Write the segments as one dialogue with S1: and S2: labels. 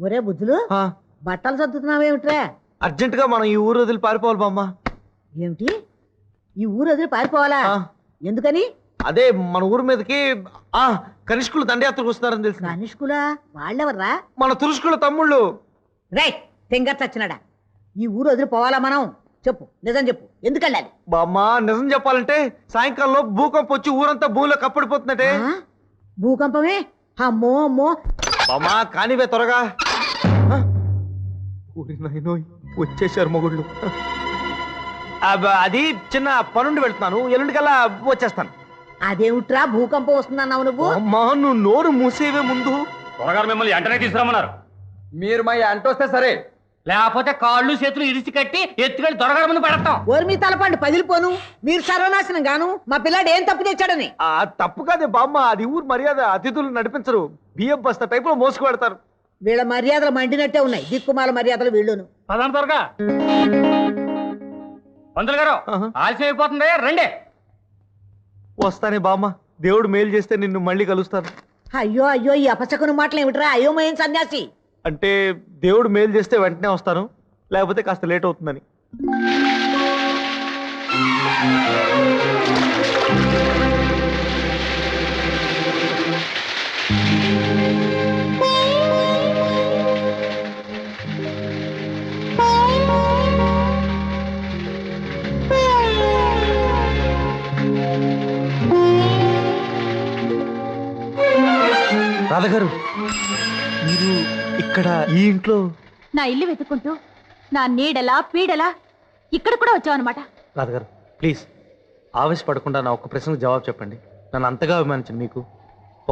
S1: ఒరే బుద్ధులు, బట్టలు సర్దుతున్నావేమిట్రా?
S2: అర్జెంట్ గా మనం ఈ ఊరు వదిలి పారిపోవాలి బామ్మ.
S1: ఏమిటి, ఈ ఊరు వదిలి పారిపోవాలా? ఎందుకని?
S2: అదే మన ఊరు మీదకి కనిష్కులు దండయాత్రకు వస్తున్నారని తెలుసు.
S1: కనిష్కులా? వాళ్ళెవర్రా?
S2: మన తురుష్కుల తమ్ముళ్ళు.
S1: రైట్, తెంగర్ చచ్చినాడా. ఈ ఊరు వదిలి పోవాలా మనం? చెప్పు, నిజం చెప్పు, ఎందుకు వెళ్ళాలి?
S2: బామ్మ నిజం చెప్పాలంటే సాయంకాలంలో భూకంపం వచ్చి ఊరంతా భూమిలో కప్పడిపోతుందటే.
S1: భూకంపమే? అమ్మో అమ్మో.
S2: బామ్మ కానివే త్వరగా. వచ్చేసారు మొగుళ్ళు. అది చిన్న పనుండి వెళ్తున్నాను, ఎల్లుండికల్లా వచ్చేస్తాను.
S1: అదేమిట్రా భూకంపం వస్తుందన్నావు నువ్వు?
S2: అమ్మా నువ్వు నోరు మూసేవే ముందు.
S3: త్వరగారు మిమ్మల్ని వెంటనే తీసుకురమ్మన్నారు.
S2: మీరు మా అంటొస్తే సరే,
S3: లేకపోతే కాళ్ళు చేతులు ఇరిచి కట్టి ఎత్తుకెళ్ళి త్వరగారు ముందు పెడతాం.
S1: ఓరి మీ తలపండి పగిలిపోను. మీరు సర్వనాశనం గాను. మా పిల్లాడు ఏం తప్పు తెచ్చాడని?
S2: తప్పు కాదే బామ్మ, అది ఊరు మర్యాద. అతిథులు నడిపించరు, బియ్యం బస్తా టైప్ లో మోసుకు పెడతారు.
S1: వీళ్ళ మర్యాదలు మండినట్టే ఉన్నాయి, దిక్కుమాల మర్యాదలు వీళ్ళును.
S3: పదాం త్వరగా. పంతులు గారు ఆలస్యం అయిపోతుంది, రండి.
S2: వస్తానే బామ్మ, దేవుడు మేలు చేస్తే నిన్ను మళ్ళీ కలుస్తాను.
S1: అయ్యో అయ్యో, ఈ అపశకుని మాటలు ఏమిట్రా? అయోమయం సన్యాసి.
S2: అంటే దేవుడు మేలు చేస్తే వెంటనే వస్తాను, లేకపోతే కాస్త లేట్ అవుతుందని. రాధగారు, మీరు ఇక్కడ ఈ ఇంట్లో?
S4: నా ఇల్లు వెతుక్కుంటూ నా నీడలా పీడలా ఇక్కడ కూడా వచ్చావన్నమాట.
S2: రాధగారు ప్లీజ్ ఆవేశపడకుండా నా ఒక్క ప్రశ్నకు జవాబు చెప్పండి. నన్ను అంతగా అభిమానించండి మీకు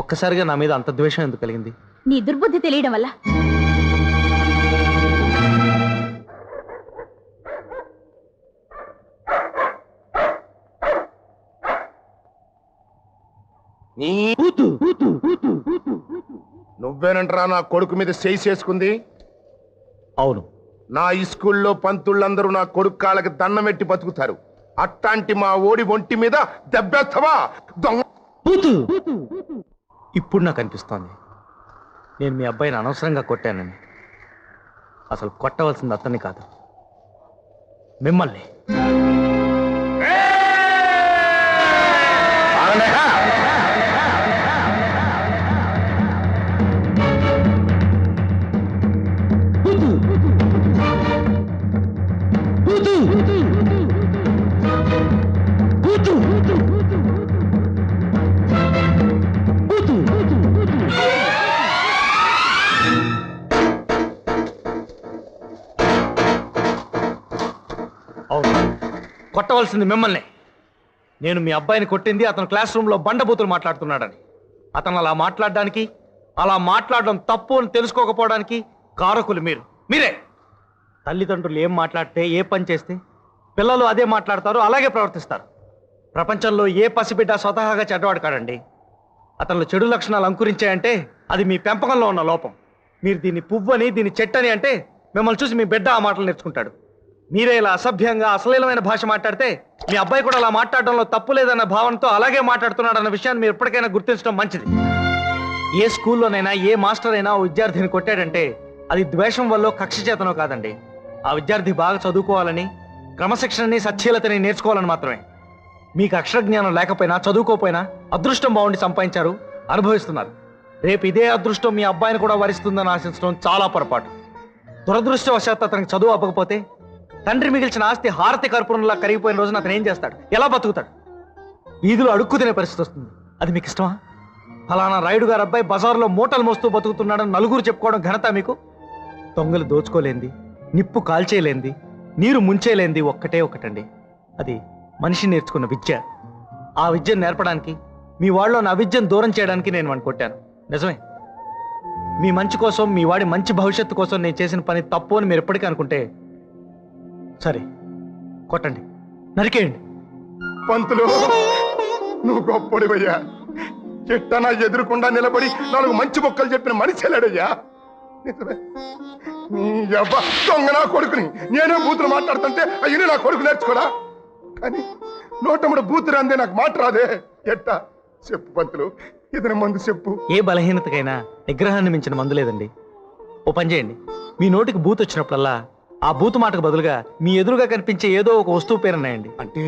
S2: ఒక్కసారిగా నా మీద అంత ద్వేషం ఎందుకు కలిగింది?
S4: నీ దుర్బుద్ధి తెలియడం వల్ల.
S5: నువ్వేనంటరా నా కొడుకు మీద చేయి చేసుకుంది?
S2: అవును.
S5: నా ఈ స్కూల్లో పంతుళ్ళందరూ నా కొడుకు కాళ్ళకి దండం పెట్టి బతుకుతారు. అట్టాంటి మా ఓడి ఒంటి మీద దెబ్బెత్తవా దొంగ?
S2: ఇప్పుడు నాకు అనిపిస్తోంది నేను మీ అబ్బాయిని అనవసరంగా కొట్టానని. అసలు కొట్టవలసింది అతన్ని కాదు, మిమ్మల్ని. కొట్టవలసింది మిమ్మల్ని. నేను మీ అబ్బాయిని కొట్టింది అతను క్లాస్ రూమ్ లో బండబూతులు మాట్లాడుతున్నాడని. అతను అలా మాట్లాడడానికి, అలా మాట్లాడడం తప్పు అని తెలుసుకోకపోవడానికి కారకులు మీరే. తల్లిదండ్రులు ఏం మాట్లాడితే, ఏ పని చేస్తే పిల్లలు అదే మాట్లాడతారు, అలాగే ప్రవర్తిస్తారు. ప్రపంచంలో ఏ పసిబిడ్డ స్వతహాగా చెడ్డవాడు కాడండి. అతనిలో చెడు లక్షణాలు అంకురించాయంటే అది మీ పెంపకంలో ఉన్న లోపం. మీరు దీన్ని పువ్వని, దీన్ని చెట్టని అంటే మిమ్మల్ని చూసి మీ బిడ్డ ఆ మాటలు నేర్చుకుంటాడు. మీరే ఇలా అసభ్యంగా అశ్లీలమైన భాష మాట్లాడితే మీ అబ్బాయి కూడా అలా మాట్లాడడంలో తప్పు లేదన్న భావనతో అలాగే మాట్లాడుతున్నాడన్న విషయాన్ని మీరు ఎప్పటికైనా గుర్తించడం మంచిది. ఏ స్కూల్లోనైనా ఏ మాస్టర్ అయినా విద్యార్థిని కొట్టాడంటే అది ద్వేషం వల్ల, కక్ష చేతనో కాదండి. ఆ విద్యార్థి బాగా చదువుకోవాలని, క్రమశిక్షణని, సచ్ఛీలతని నేర్చుకోవాలని మాత్రమే. మీకు అక్షర జ్ఞానం లేకపోయినా, చదువుకోపోయినా అదృష్టం బాగుండి సంపాదించారు, అనుభవిస్తున్నారు. రేపు ఇదే అదృష్టం మీ అబ్బాయిని కూడా వరిస్తుందని ఆశించడం చాలా పొరపాటు. దురదృష్టవశాత్తు అతనికి చదువు అవ్వకపోతే తండ్రి మిగిల్చిన ఆస్తి హారతి కర్పూరంలా కరిగిపోయిన రోజున అతను ఏం చేస్తాడు? ఎలా బతుకుతాడు? వీధులు అడుక్కు తినే పరిస్థితి వస్తుంది. అది మీకు ఇష్టమా? ఫలానా రాయుడు గారు అబ్బాయి బజార్లో మూటలు మోస్తూ బతుకుతున్నాడని నలుగురు చెప్పుకోవడం ఘనత మీకు? దొంగలు దోచుకోలేంది, నిప్పు కాల్చేయలేంది, నీరు ముంచేలేంది ఒక్కటే ఒకటండి, అది మనిషి నేర్చుకున్న విద్య. ఆ విద్యను నేర్పడానికి, మీ వాళ్ళలో నా విద్యను దూరం చేయడానికి నేను వాడిని కొట్టాను. నిజమే, మీ మంచి కోసం, మీ వాడి మంచి భవిష్యత్తు కోసం నేను చేసిన పని తప్పు అని మీరు ఎప్పటికీ అనుకుంటే సరే, కొట్టండి, నరికేయండి.
S5: పంతులు నువ్వు గొప్పడివయ్యా. చెట్టనా ఎదురుకుండా నిలబడి నాలుగు మంచి మొక్కలు చెప్పిన మనిషి వెళ్ళాడయ్యా. దొంగ నా కొడుకుని నేనే బూతులు మాట్లాడుతుంటే అయ్యి నా కొడుకు నేర్చుకోరా? కానీ నోటముడు బూతులు అందే నాకు మాట రాదే. ఎట్టా చెప్పు పంతులు, ఇతని మందు చెప్పు.
S2: ఏ బలహీనతకైనా నిగ్రహాన్ని మించిన మందు లేదండి. ఓ పని చేయండి, మీ నోటికి బూత్ వచ్చినప్పుడల్లా ఆ బూత్ మాటకు బదులుగా మీ ఎదురుగా కనిపించే ఏదో ఒక వస్తువు పేరున్నాయండి.
S5: అంటే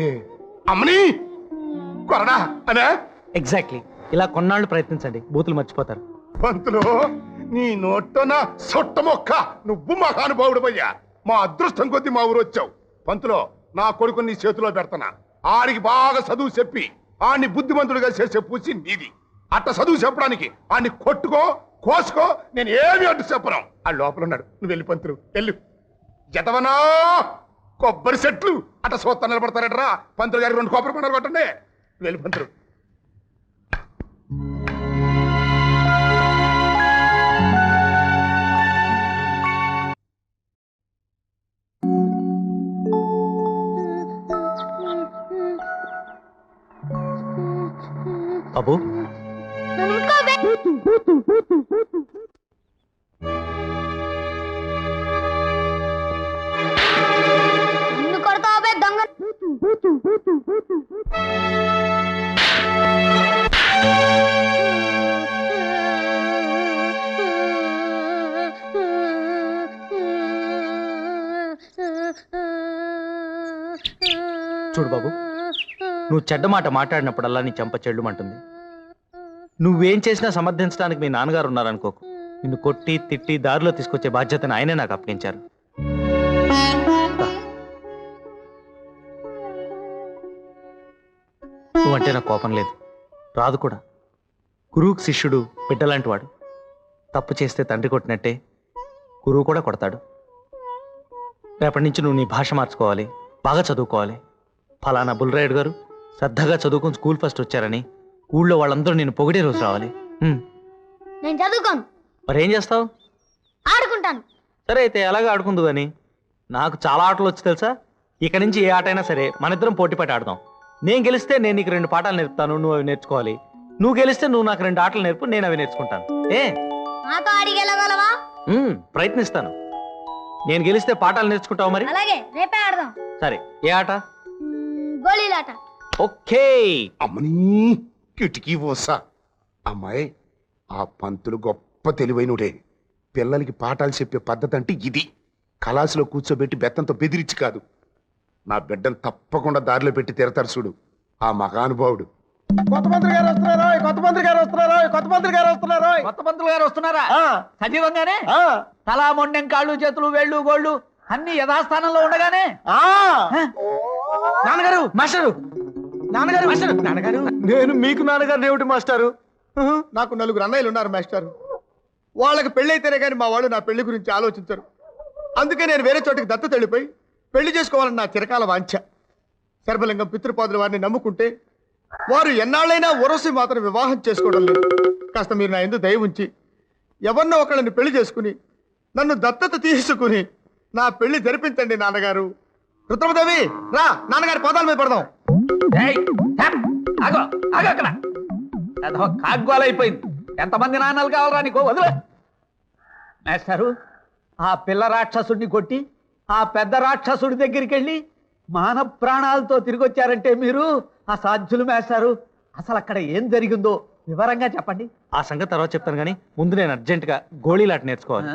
S5: అమ్మని కొరడా అనే
S2: ఎగ్జాక్ట్లీ. ఇలా కొన్నాళ్ళు ప్రయత్నించండి, బూతులు మర్చిపోతారు.
S5: పంతులు నీ నోట్టన సొట్ట మొక్క, నువ్వు మహానుభావుడు అయ్యా. మా అదృష్టం కొద్దీ మా ఊరు వచ్చావు. పంతులు, నా కొడుకు నీ చేతిలో పెడతానా. ఆడికి బాగా చదువు చెప్పి ఆడిని బుద్ధిమంతుడిగా చేసే పూచి నీది. అట్ట చదువు చెప్పడానికి ఆడిని కొట్టుకో కోసుకో, నేను ఏమి అడ్డు చెప్పను. ఆ లోపల ఉన్నాడు, నువ్వు వెళ్ళి పంతులు వెళ్ళు. జతవనా కొబ్బరి చెట్లు అట్ట సోత్త నిలబడతారట్రా. పంతులు గారికి 2 కొబ్బరి కొండలు కొట్టండి. వెళ్ళి పంతులు.
S2: బాబు, చూడు బాబు, నువ్వు చెడ్డ మాట మాట్లాడినప్పుడల్లా నీ చెంప చెల్లుమంటుంది. నువ్వేం చేసినా సమర్థించడానికి మీ నాన్నగారు ఉన్నారనుకోకు. నిన్ను కొట్టి తిట్టి దారిలో తీసుకొచ్చే బాధ్యతను ఆయనే నాకు అప్పగించారు. నువ్వంటే నాకు కోపం లేదు, రాదు కూడా. గురువుకి శిష్యుడు బిడ్డలాంటి వాడు. తప్పు చేస్తే తండ్రి కొట్టినట్టే గురువు కూడా కొడతాడు. రేపటి నుంచి నువ్వు నీ భాష మార్చుకోవాలి, బాగా చదువుకోవాలి. ఫలానా బుల్రాయుడు గారు శ్రద్ధగా చదువుకుని స్కూల్ ఫస్ట్ వచ్చారని ఊళ్ళో వాళ్ళందరూ నేను పొగిడే రోజు రావాలి.
S6: నేను చదువుకోను,
S2: మరేం చేస్తావు?
S6: ఆడుకుంటాను.
S2: సరే అయితే ఎలాగ ఆడుకుందు కానీ. నాకు చాలా ఆటలు వచ్చి తెలుసా. ఇక నుంచి ఏ ఆట అయినా సరే మన ఇద్దరం పోటీపడి ఆడదాం. నేను గెలిస్తే నేను నీకు 2 పాఠాలు నేర్పుతాను, నువ్వు అవి నేర్చుకోవాలి. నువ్వు గెలిస్తే నువ్వు నాకు 2 ఆటలు నేర్పు, నేను అవి నేర్చుకుంటాను.
S6: నాతో ఆడికి వెళ్ళగలవా?
S2: ప్రయత్నిస్తాను. నేను గెలిస్తే పాఠాలు నేర్చుకుంటావు మరి.
S6: అలాగే, రేపే ఆడదాం.
S2: సరే, ఏ ఆట?
S6: గోళీలాట.
S2: ఓకే.
S5: అమ్మని కిటికీ పోసా. అమ్మాయి, ఆ పంతులు గొప్ప తెలివైనడే. పిల్లలకి పాఠాలు చెప్పే పద్ధతి అంటే ఇది. కళాసులో కూర్చోబెట్టి బెత్తంతో బెదిరించి కాదు. నా బిడ్డను తప్పకుండా దారిలో పెట్టి తీరతారు చూడు ఆ మహానుభావుడు.
S3: కొత్త మంత్రి గారు వస్తున్నారా? కొత్త మంత్రి గారు వస్తున్నారా? కొత్త మంత్రి గారు వస్తున్నారా? కొత్త మంత్రులు గారు వస్తున్నారా? సజీవంగానే తలా మొండెం కాళ్ళు చేతులు వేళ్ళు గోళ్ళు అన్ని యథాస్థానంలో ఉండగానే నాన్నగారు మాస్టరు, నాన్నగారు మాస్టరు, నాన్నగారు.
S2: నేను మీకు నాన్నగారు ఏమిటి మాస్టారు?
S7: నాకు 4 అన్నయ్యలు ఉన్నారు మాస్టర్. వాళ్ళకి పెళ్ళైతేనే కానీ మా వాళ్ళు నా పెళ్లి గురించి ఆలోచించరు. అందుకే నేను వేరే చోటికి దత్తత వెళ్ళిపోయి పెళ్లి చేసుకోవాలని నా చిరకాల వాంఛ. శర్భలింగం పితృపాదుల వారిని నమ్ముకుంటే వారు ఎన్నాళ్ళైనా ఉరసి మాత్రం వివాహం చేసుకోవడం లేదు. కాస్త మీరు నా యందు దయ ఉంచి ఎవరినో ఒకళ్ళని పెళ్లి చేసుకుని నన్ను దత్తత తీసుకుని నా పెళ్లి జరిపించండి నాన్నగారు. రుద్రమదేవి రా, నాన్నగారి పాదాల మీద పడదాం.
S3: అక్కడ కాగ్గోలైపోయింది. ఎంతమంది నాన్నలు కావాలరా నీకో? వదిలే మేస్టారు. ఆ పిల్ల రాక్షసుడిని కొట్టి ఆ పెద్ద రాక్షసుడి దగ్గరికి వెళ్ళి మాన ప్రాణాలతో తిరిగి వచ్చారంటే మీరు అసాధ్యులు మేస్టారు. అసలు అక్కడ ఏం జరిగిందో వివరంగా చెప్పండి.
S2: ఆ సంగతి తర్వాత చెప్తాను కానీ ముందు నేను అర్జెంటుగా గోళీలాట నేర్చుకోవాలి.